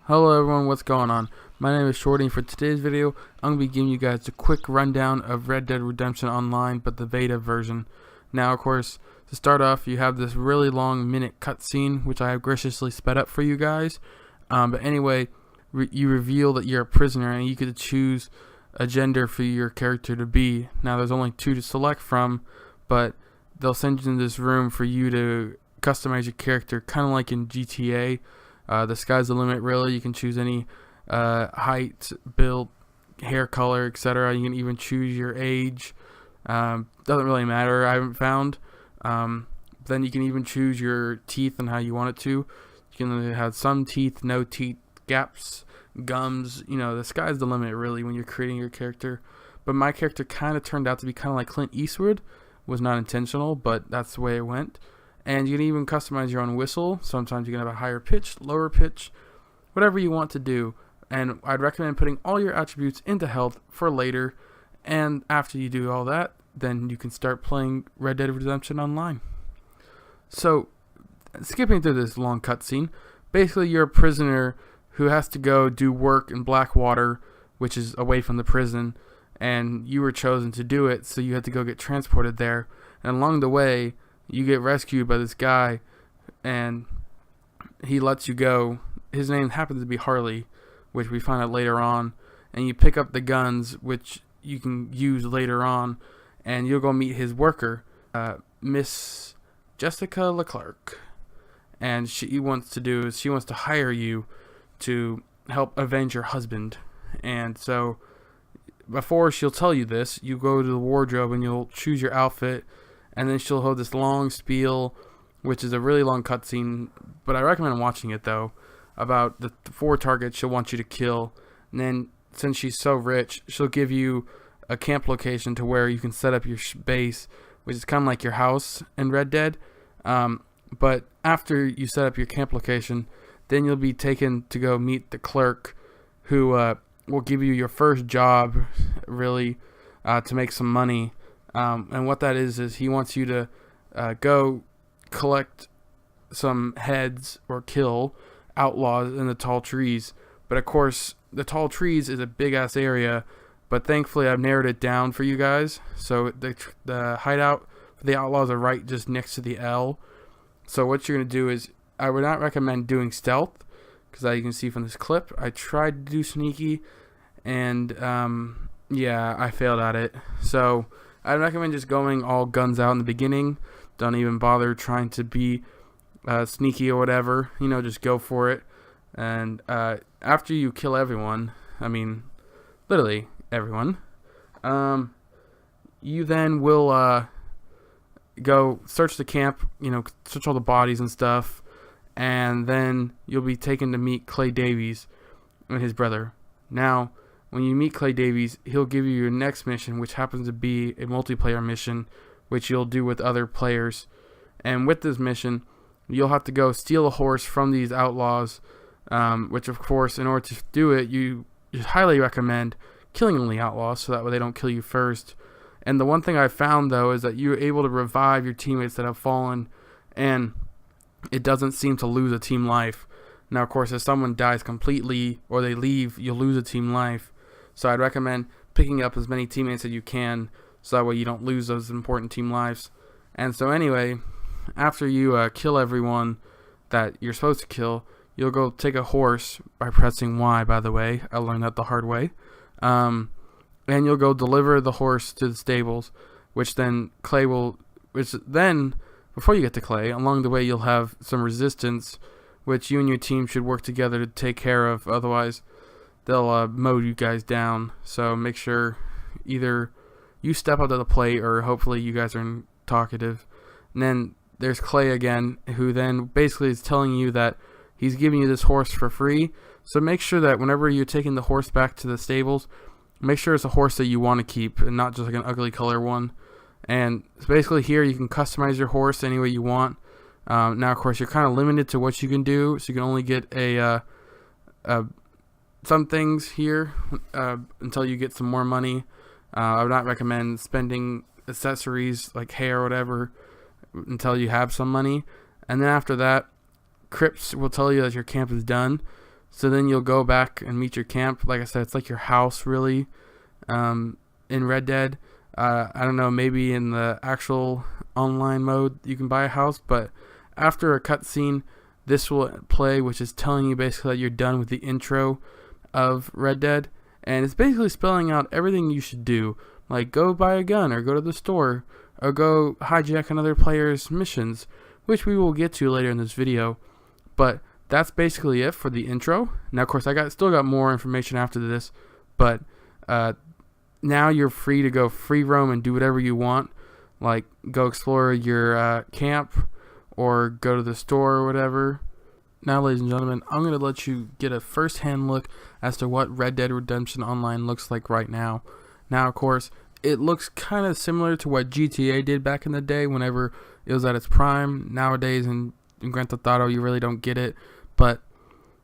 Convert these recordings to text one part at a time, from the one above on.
Hello everyone, what's going on? My name is Shorty, and for today's video, I'm going to be giving you guys a quick rundown of Red Dead Redemption Online, but the beta version. Now, of course, to start off, you have this really long minute cutscene, which I have graciously sped up for you guys. But anyway, you reveal that you're a prisoner, and you get to choose a gender for your character to be. Now, there's only two to select from, but they'll send you in this room for you to customize your character, kind of like in GTA. The sky's the limit, really. You can choose any height, build, hair color, etc. You can even choose your age. Doesn't really matter, I haven't found. Then you can even choose your teeth and how you want it to. You can have some teeth, no teeth, gaps, gums. You know, the sky's the limit, really, when you're creating your character. But my character kind of turned out to be kind of like Clint Eastwood. Was not intentional, but that's the way it went. And you can even customize your own whistle. Sometimes you can have a higher pitch, lower pitch, whatever you want to do. And I'd recommend putting all your attributes into health for later. And after you do all that, then you can start playing Red Dead Redemption Online. So, skipping through this long cutscene, basically you're a prisoner who has to go do work in Blackwater, which is away from the prison. And you were chosen to do it, so you had to go get transported there. And along the way, you get rescued by this guy, and he lets you go. His name happens to be Harley, which we find out later on. And you pick up the guns, which you can use later on, and you'll go meet his worker, Miss Jessica Leclerc. And she wants to hire you to help avenge your husband. And so, before she'll tell you this, you go to the wardrobe and you'll choose your outfit. And then she'll hold this long spiel, which is a really long cutscene, but I recommend watching it though, about the 4 targets she'll want you to kill. And then, since she's so rich, she'll give you a camp location to where you can set up your base, which is kind of like your house in Red Dead. But after you set up your camp location, then you'll be taken to go meet the clerk, who will give you your first job, really, to make some money. And what that is he wants you to go collect some heads or kill outlaws in the tall trees. But of course, the tall trees is a big ass area, but thankfully I've narrowed it down for you guys. So the hideout for the outlaws are right just next to the L. So what you're going to do is, I would not recommend doing stealth, because as you can see from this clip, I tried to do sneaky, and yeah, I failed at it. So I'd recommend just going all guns out in the beginning. Don't even bother trying to be sneaky or whatever. You know, just go for it. And after you kill everyone, I mean, literally everyone, you then will go search the camp, you know, search all the bodies and stuff. And then you'll be taken to meet Clay Davies and his brother. Now, when you meet Clay Davies, he'll give you your next mission, which happens to be a multiplayer mission, which you'll do with other players. And with this mission, you'll have to go steal a horse from these outlaws, which of course, in order to do it, you highly recommend killing the outlaws, so that way they don't kill you first. And the one thing I found, though, is that you're able to revive your teammates that have fallen, and it doesn't seem to lose a team life. Now, of course, if someone dies completely or they leave, you'll lose a team life. So I'd recommend picking up as many teammates as you can, so that way you don't lose those important team lives. And so anyway, after you kill everyone that you're supposed to kill, you'll go take a horse by pressing Y, by the way. I learned that the hard way. And you'll go deliver the horse to the stables, which then before you get to Clay, along the way you'll have some resistance, which you and your team should work together to take care of. Otherwise, they'll mow you guys down. So make sure either you step up to the plate, or hopefully you guys are talkative. And then there's Clay again, who then basically is telling you that he's giving you this horse for free. So make sure that whenever you're taking the horse back to the stables, make sure it's a horse that you want to keep and not just like an ugly color one. And basically here you can customize your horse any way you want. Now, of course, you're kind of limited to what you can do, so you can only get some things here until you get some more money. I would not recommend spending accessories like hair or whatever until you have some money. And then after that, crypts will tell you that your camp is done. So then you'll go back and meet your camp. Like I said, it's like your house, really, in Red Dead. I don't know, maybe in the actual online mode you can buy a house, but after a cutscene, this will play, which is telling you basically that you're done with the intro of Red Dead, and it's basically spelling out everything you should do, like go buy a gun, or go to the store, or go hijack another player's missions, which we will get to later in this video. But that's basically it for the intro. Now, of course, still got more information after this, but now you're free to go free roam and do whatever you want, like go explore your camp or go to the store or whatever. Now, ladies and gentlemen, I'm going to let you get a first-hand look as to what Red Dead Redemption Online looks like right now. Now, of course, it looks kind of similar to what GTA did back in the day whenever it was at its prime. Nowadays, in Grand Theft Auto, you really don't get it, but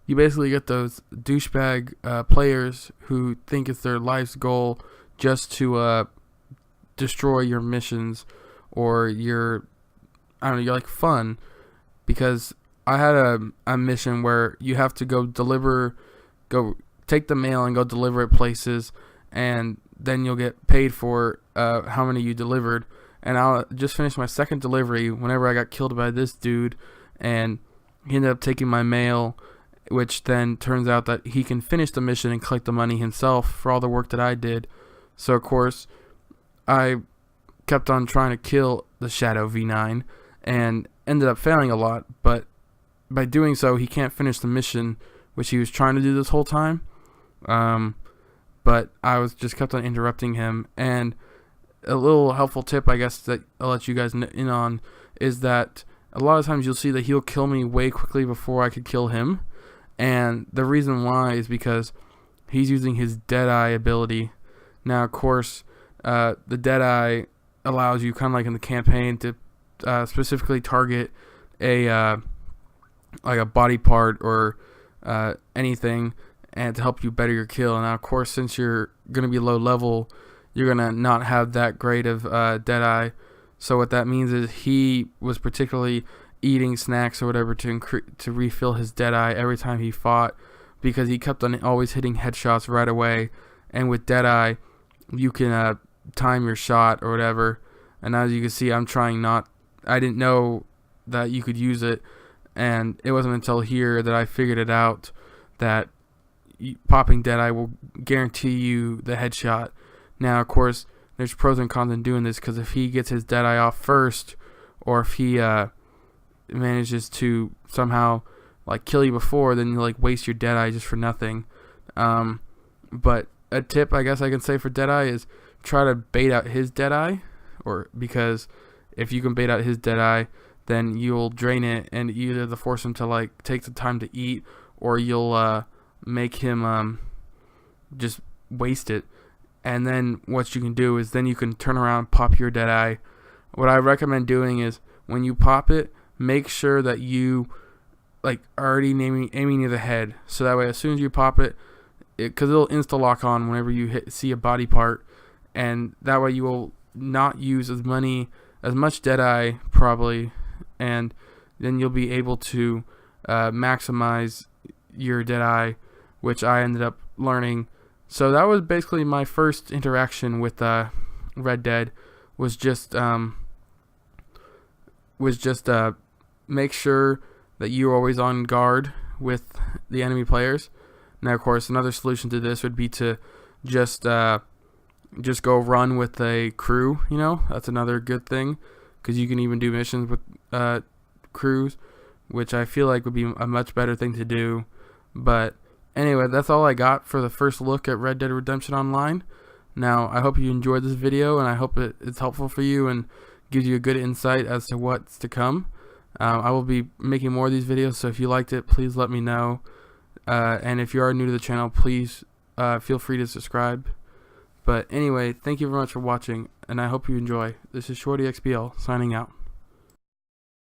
you basically get those douchebag players who think it's their life's goal just to destroy your missions or your, I don't know, your like fun. Because I had a mission where you have to go take the mail and go deliver it places, and then you'll get paid for how many you delivered. And I just finished my second delivery whenever I got killed by this dude, and he ended up taking my mail, which then turns out that he can finish the mission and collect the money himself for all the work that I did. So, of course, I kept on trying to kill the Shadow V9 and ended up failing a lot, but by doing so, he can't finish the mission, which he was trying to do this whole time. But I was just kept on interrupting him. And a little helpful tip, I guess, that I'll let you guys in on is that a lot of times you'll see that he'll kill me way quickly before I could kill him. And the reason why is because he's using his Deadeye ability. Now, of course, the Deadeye allows you, kind of like in the campaign, to specifically target a like a body part or anything, and to help you better your kill. And now, of course, since you're going to be low level, you're going to not have that great of Deadeye. So what that means is he was particularly eating snacks or whatever to refill his Deadeye every time he fought, because he kept on always hitting headshots right away. And with Deadeye, you can time your shot or whatever. And as you can see, I didn't know that you could use it, and it wasn't until here that I figured it out, that popping Deadeye will guarantee you the headshot. Now, of course, there's pros and cons in doing this, because if he gets his Deadeye off first, or if he manages to somehow like kill you before, then you like waste your Deadeye just for nothing. But a tip I guess I can say for Deadeye is try to bait out his Deadeye, because if you can bait out his Deadeye, then you'll drain it, and either to force him to like take the time to eat, or you'll make him just waste it. And then what you can do is then you can turn around, pop your Deadeye. What I recommend doing is when you pop it, make sure that you like already aiming near the head, so that way as soon as you pop it, because it'll insta lock on whenever you see a body part, and that way you will not use as much Deadeye probably, and then you'll be able to maximize your Deadeye, which I ended up learning. So that was basically my first interaction with Red Dead, was just make sure that you're always on guard with the enemy players. Now, of course, another solution to this would be to just go run with a crew. You know, that's another good thing, because you can even do missions with crews, which I feel like would be a much better thing to do. But anyway, that's all I got for the first look at Red Dead Redemption Online. Now, I hope you enjoyed this video, and I hope it's helpful for you and gives you a good insight as to what's to come. I will be making more of these videos, so if you liked it, please let me know. And if you are new to the channel, please feel free to subscribe. But anyway, thank you very much for watching, and I hope you enjoy. This is ShortyXBL signing out.